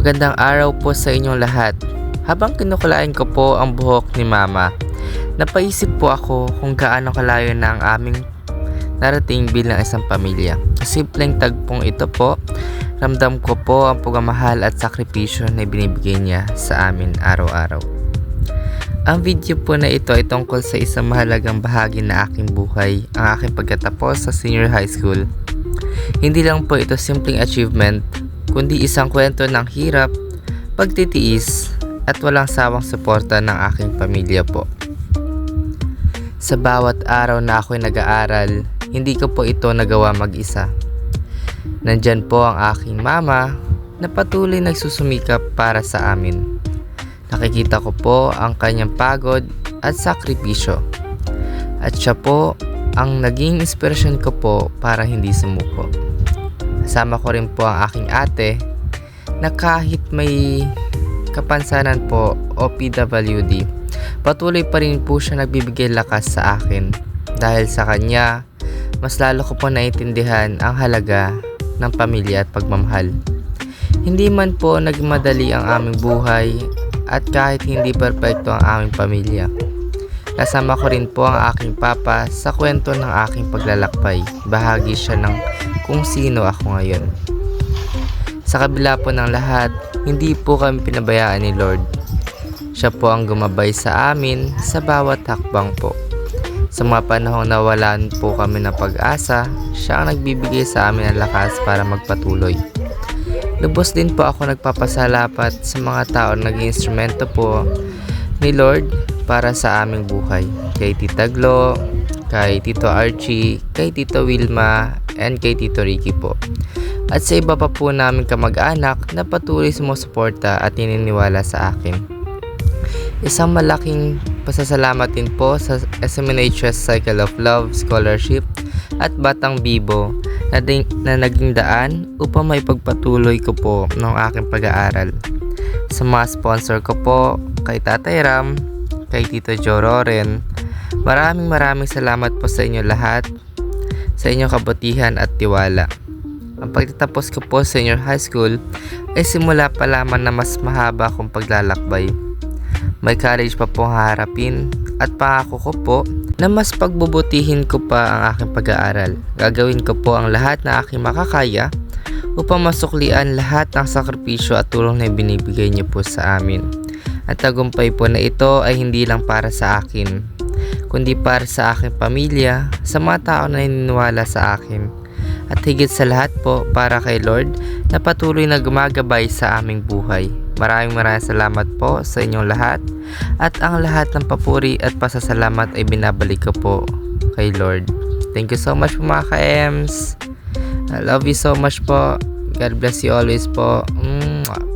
Magandang araw po sa inyong lahat. Habang kinukulain ko po ang buhok ni Mama, napaisip po ako kung gaano kalayo na ang aming narating bilang isang pamilya. Sa simpleng tagpong ito po, ramdam ko po ang pagmamahal at sakripisyo na binibigay niya sa amin araw-araw. Ang video po na ito ay tungkol sa isang mahalagang bahagi na aking buhay, ang aking pagkatapos sa senior high school. Hindi lang po ito simpleng achievement, kundi isang kwento ng hirap, pagtitiis, at walang sawang suporta ng aking pamilya po. Sa bawat araw na ako'y nag-aaral, hindi ko po ito nagawa mag-isa. Nandyan po ang aking mama na patuloy nagsusumikap para sa amin. Nakikita ko po ang kanyang pagod at sakripisyo. At siya po ang naging inspirasyon ko po para hindi sumuko. Kasama ko rin po ang aking ate na kahit may kapansanan po o PWD, patuloy pa rin po siya nagbibigay lakas sa akin. Dahil sa kanya, mas lalo ko po naiintindihan ang halaga ng pamilya at pagmamahal. Hindi man po naging madali ang aming buhay at kahit hindi perpekto ang aming pamilya, kasama ko rin po ang aking papa sa kwento ng aking paglalakbay. Bahagi siya ng kung sino ako ngayon. Sa kabila po ng lahat, hindi po kami pinabayaan ni Lord. Siya po ang gumabay sa amin sa bawat hakbang po. Sa mga panahong nawalan po kami ng pag-asa, siya ang nagbibigay sa amin ng lakas para magpatuloy. Lubos din po ako nagpapasalamat sa mga tao na naging instrumento po ni Lord para sa aming buhay. Kay Tita Glo, kay Tito Archie, kay Tito Wilma, and kay Tito Ricky po. At sa iba pa po namin kamag-anak na patuloy sumusuporta at nininiwala sa akin. Isang malaking pasasalamat din po sa SMNHS Cycle of Love Scholarship at Batang Bibo na naging daan upang may pagpatuloy ko po ng aking pag-aaral. Sa mga sponsor ko po, kay Tatay Ram, kay Tito Joe Roren, maraming salamat po sa inyo lahat, sa inyong kabutihan at tiwala. Ang pagtatapos ko po sa senior high school ay simula pa lamang na mas mahaba kong paglalakbay. May courage pa pong haharapin at pangako ko po na mas pagbubutihin ko pa ang aking pag-aaral. Gagawin ko po ang lahat na aking makakaya upang masuklian lahat ng sakripisyo at tulong na binibigay niyo po sa amin. At tagumpay po na ito ay hindi lang para sa akin, kundi para sa aking pamilya, sa mga tao na naniniwala sa akin. At higit sa lahat po para kay Lord na patuloy na gumagabay sa aming buhay. Maraming salamat po sa inyong lahat at ang lahat ng papuri at pasasalamat ay binabalik ko po kay Lord. Thank you so much po mga ka-Ems. I love you so much po. God bless you always po. Mwah.